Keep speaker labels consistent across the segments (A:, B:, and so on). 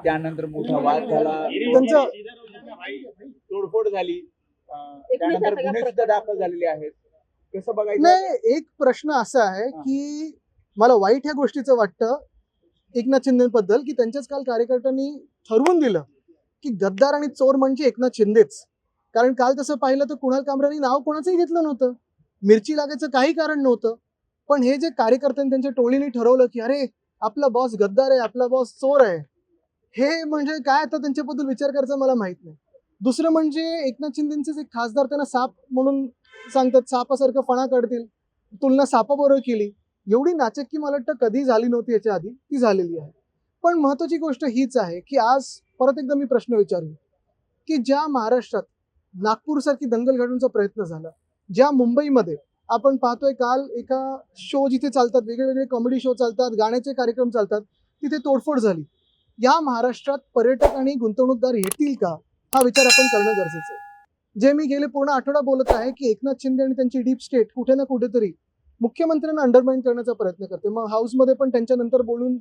A: त्यानंतर मोठा वाद झाला,
B: त्यांचं
A: तोडफोड झाली, त्यानंतर गुन्हे सुद्धा दाखल झालेले आहेत. कसं बघायचं?
B: नाही, एक प्रश्न असा आहे की मला वाईट ह्या गोष्टीचं वाटतं एकनाथ शिंदेबद्दल की त्यांच्याच काल कार्यकर्त्यांनी ठरवून दिलं की गद्दार आणि चोर म्हणजे एकनाथ शिंदेच. कारण काल तसं पाहिलं तर कुणाल कामरानी नाव कोणाचंही घेतलं नव्हतं, मिरची लागायचं काही कारण नव्हतं. पण हे जे कार्यकर्त्यांनी त्यांच्या टोळीने ठरवलं की अरे आपला बॉस गद्दार आहे, आपला बॉस चोर आहे, हे म्हणजे काय आता त्यांच्याबद्दल विचार करायचा मला माहित नाही. दुसरं म्हणजे एकनाथ शिंदेचेच एक खासदार त्यांना साप म्हणून सांगतात, सापासारखं फणा काढतील, तुलना सापाबरोबर केली. एवढी नाचक्की मला वाटतं कधी झाली नव्हती याच्या आधी, ती झालेली आहे. पण महत्वाची गोष्ट हीच आहे की आज परत एकदा मी प्रश्न विचारेन की ज्या महाराष्ट्रात नागपूरसारखी दंगल घडवण्याचा प्रयत्न झाला, ज्या मुंबईमध्ये आपण पाहतोय काल एका शो जिथे चालतात, वेगवेगळे कॉमेडी शो चालतात, गाण्याचे कार्यक्रम चालतात, तिथे तोडफोड झाली. या महाराष्ट्रात पर्यटक आणि गुंतवणूकदार येतील का, हा विचार आपण करणं गरजेचं आहे. जे मी गेले पूर्ण आठवडा बोलत आहे की एकनाथ शिंदे आणि त्यांची डीप स्टेट कुठे ना कुठेतरी मुख्यमंत्र्यांना अंडरमाइन करण्याचा प्रयत्न करते. मग हाऊसमध्ये पण त्यांच्यानंतर बोलून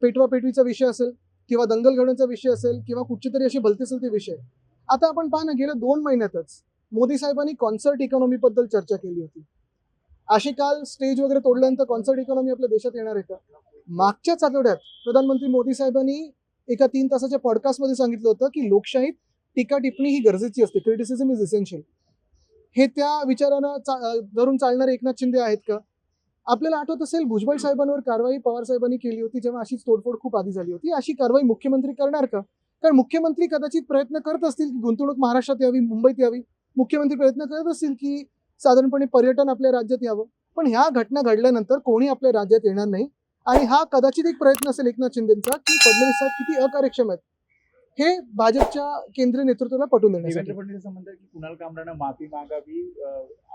B: पेटवापेटवीचा विषय असेल किंवा दंगल घडवण्याचा विषय असेल किंवा कुठची तरी अशी भलतेसलते विषय. आता आपण पहा ना, गेल्या 2 महिन्यातच मोदी साहेबांनी कॉन्सर्ट इकॉनॉमीबद्दल चर्चा केली होती. अशी काल स्टेज वगैरे तोडल्यानंतर कॉन्सर्ट इकॉनॉमी आपल्या देशात येणार आहे का? मागच्याच आठवड्यात प्रधानमंत्री मोदी साहेबांनी एका 3 तासाच्या पॉडकास्टमध्ये सांगितलं होतं की लोकशाहीत टीका टिप्पणी ही गरजेची असते, क्रिटिसिझम इज इसेन्शियल. हे त्या विचारानं धरून चालणारे एकनाथ शिंदे आहेत का? आपल्याला आठवत असेल भुजबळ साहेबांवर कारवाई पवार साहेबांनी केली होती जेव्हा अशीच तोडफोड खूप आधी झाली होती. अशी कारवाई मुख्यमंत्री करणार का? कारण मुख्यमंत्री कदाचित प्रयत्न करत असतील की गुंतवणूक महाराष्ट्रात यावी, मुंबईत यावी. मुख्यमंत्री प्रयत्न करत असतील की साधारणपणे पर्यटन आपल्या राज्यात यावं. पण ह्या घटना घडल्यानंतर कोणी आपल्या राज्यात येणार नाही. आणि हा कदाचित एक प्रयत्न असेल एकनाथ शिंदेचा की फडणवीस साहेब किती अकार्यक्षम आहेत हे भाजपच्या केंद्रीय नेतृत्वाला पटवून देण्यासाठी.
A: देवेंद्र फडणवीस म्हणतात की कुणाल कामरानं माफी मागावी,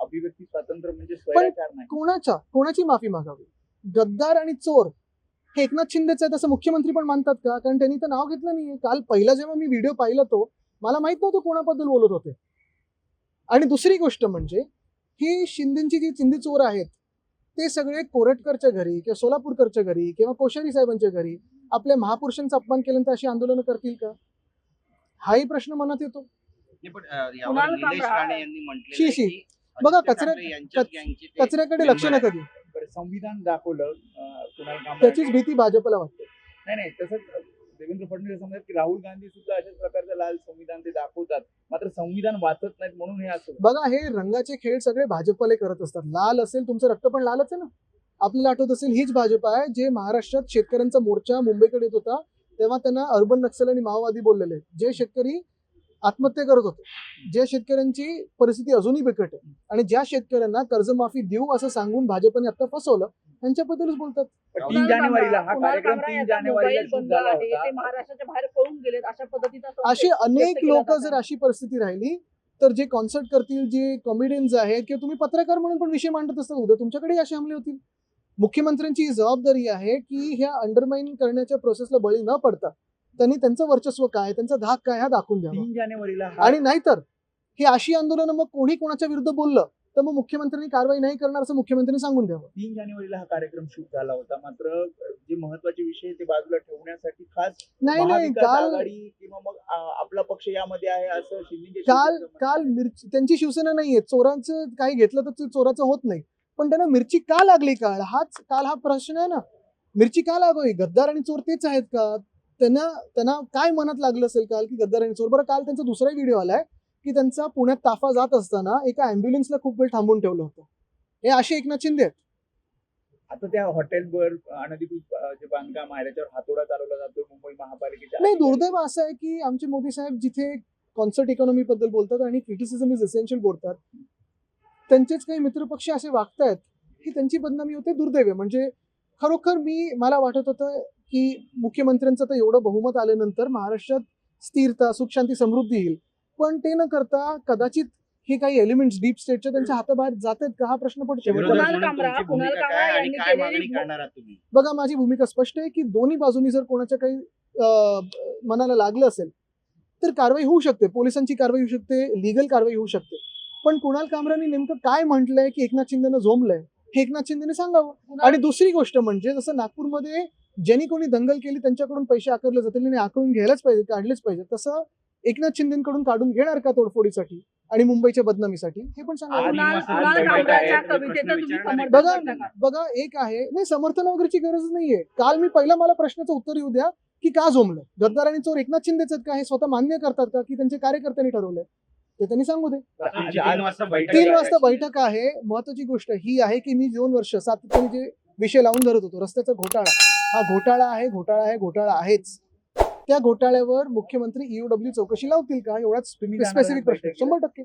A: अभिव्यक्ती स्वातंत्र्य म्हणजे
B: पण
A: स्वैराचार नाही.
B: कोणाची माफी मागावी? गद्दार आणि चोर हे एकनाथ शिंदेच आहेत असं मुख्यमंत्री पण मानतात का? कारण त्यांनी तर नाव घेतलं नाहीये. काल पहिला जेव्हा मी व्हिडिओ पाहिला तो मला माहित नव्हतं कोणाबद्दल बोलत होते. आणि दुसरी गोष्ट म्हणजे ही शिंदेची जी चिंदी चोर आहेत ते सगळे कोरटकरच्या घरी किंवा सोलापूरकरच्या घरी किंवा कोश्यारी साहेबांच्या घरी आपल्या महापुरुषांचा अपमान केल्यानंतर अशी आंदोलनं करतील का? हाही प्रश्न मनात येतो. शी शी बघा, कचऱ्याकडे लक्ष नका देऊ.
A: संविधान दाखवलं कुणाल कामरा,
B: त्याचीच भीती भाजपला वाटते.
A: नाही तसंच देवेंद्र फडणवीस म्हणतात की राहुल गांधी सुद्धा अशाच प्रकारचं लाल संविधान ते दाखवतात, मात्र संविधान वाचत नाहीत म्हणून हे असं.
B: बघा, हे रंगाचे खेळ सगळे भाजपवाले करत असतात. लाल असेल, तुमचं रक्त पण लालच आहे ना. आपल्याला आठवत असेल हीच भाजप आहे जे महाराष्ट्रात शेतकऱ्यांचा मोर्चा मुंबईकडे येत होता तेव्हा त्यांना अर्बन नक्सल आणि माओवादी बोललेले. जे शेतकरी आत्महत्या करत होते, ज्या शेतकऱ्यांची परिस्थिती अजूनही बिकट आहे आणि ज्या शेतकऱ्यांना कर्जमाफी देऊ असं सांगून भाजपने आता फसवलं, त्यांच्याबद्दलच बोलतात.
A: 3 जानेवारीला हा कार्यक्रम 3 जानेवारीला शूट झाला होता.
C: ते महाराष्ट्राच्या बाहेर पळून गेलेत अशा पद्धतीचा
B: अशी अनेक लोक जर अशी परिस्थिती राहिली तर जे कॉन्सर्ट करतील, जे कॉमेडियन्स आहेत किंवा तुम्ही पत्रकार म्हणून पण विषय मांडत असतात, उद्या तुमच्याकडे असे हमले होतील. मुख्यमंत्र्यांची जबाबदारी आहे की ह्या अंडरमाइन करण्याच्या प्रोसेसला बळी न पडता त्यांनी त्यांचं वर्चस्व काय, त्यांचा धाक काय हा दाखवून द्यावा.
A: 3 जानेवारीला
B: आणि नाहीतर ही अशी आंदोलनं मग कोणी कोणाच्या विरुद्ध बोललं तर मग मुख्यमंत्र्यांनी कारवाई नाही करणार असं मुख्यमंत्र्यांनी सांगून द्यावं.
A: 3 जानेवारीला हा कार्यक्रम शूट झाला होता, मात्र जे महत्वाचे विषय ते बाजूला ठेवण्यासाठी खास
B: नाही
A: महाविकास
B: काल
A: आघाडी किंवा मग आपला पक्ष यामध्ये आहे असं शिंदेचे
B: काल मिरची त्यांची शिवसेना नाहीये. चोरांचं काही घेतलं तर चोराचं होत नाही, पण त्यांना मिरची का लागली काल हा प्रश्न आहे ना. मिरची का लागावी? गद्दार आणि चोर तेच आहेत का? त्यांना काय मनात लागलं असेल काल की गद्दार आणि चोर? बरं, काल त्यांचा दुसरा व्हिडिओ आलाय की त्यांचा पुण्यात ताफा जात असताना एका अँब्युलन्सला खूप वेळ थांबून ठेवलं होतं. हे असे एकनाथ शिंदे आहेत.
A: आता त्या हॉटेलवर अनधिकृत जे बांधकाम आहे त्याच्यावर हातोडा चालवला जातो मुंबई महापालिकेच्या.
B: नाही, दुर्दैव असं आहे की आमचे मोदी साहेब जिथे कॉन्सर्ट इकॉनॉमी बद्दल बोलतात आणि क्रिटिसिझम इज एसेन्शियल बोलतात, त्यांचेच काही मित्रपक्ष असे वागतायत की त्यांची बदनामी होते. दुर्दैव आहे. म्हणजे खरोखर मला वाटत होतं की मुख्यमंत्र्यांचं तर एवढं बहुमत आल्यानंतर महाराष्ट्रात स्थिरता, सुख, शांती, समृद्धी येईल, पण ते न करता कदाचित हे काही एलिमेंट्स डीप स्टेटच्या त्यांच्या हाताबाहेर जातात का हा प्रश्न पडतो. बघा, माझी भूमिका स्पष्ट आहे की दोन्ही बाजूनी जर कोणाच्या काही मनाला लागलं असेल तर कारवाई होऊ शकते, पोलिसांची कारवाई होऊ शकते, लिगल कारवाई होऊ शकते. पण कुणाल कामरानी नेमकं काय म्हटलंय की एकनाथ शिंदेनं झोंबलंय हे एकनाथ शिंदेने सांगावं. आणि दुसरी गोष्ट म्हणजे जसं नागपूरमध्ये ज्यांनी कोणी दंगल केली त्यांच्याकडून पैसे आकारले जातील आणि आकारून घ्यायलाच पाहिजे, काढलेच पाहिजे. तसं एकनाथ शिंदेकडून काढून घेणार का तोडफोडीसाठी आणि मुंबईच्या बदनामीसाठी, हे पण सांगा.
A: आज
C: कुणाल
A: आज
C: कुणाल
A: बैठक
C: कामराच्या
A: आहे.
C: कवितेचं तुम्ही समर्थन
B: बघा
C: करता का?
B: बघा एक आहे, नाही समर्थन वगैरेची गरज नाहीये. काल मी पहिला मला प्रश्नाचं उत्तर येऊ द्या की का झोंबलं, गद्दार आणि चोर एकनाथ शिंदेच आहेत का, हे स्वतः मान्य करतात का की त्यांच्या कार्यकर्त्यांनी ठरवलंय, ते त्यांनी सांगू दे.
A: आज- आज
B: 3 वाजता बैठक आहे. महत्वाची गोष्ट ही आहे की मी 2 वर्ष सातत्याने जे विषय लावून धरत होतो, रस्त्याचा घोटाळा, हा घोटाळा आहे, घोटाळा आहे, घोटाळा आहेच. त्या घोटाळ्यावर मुख्यमंत्री ईओडब्ल्यू चौकशी लावतील का, एवढाच
A: तुम्ही जाणार
B: स्पेसिफिक प्रश्न.
A: बैठकीला?
B: 100%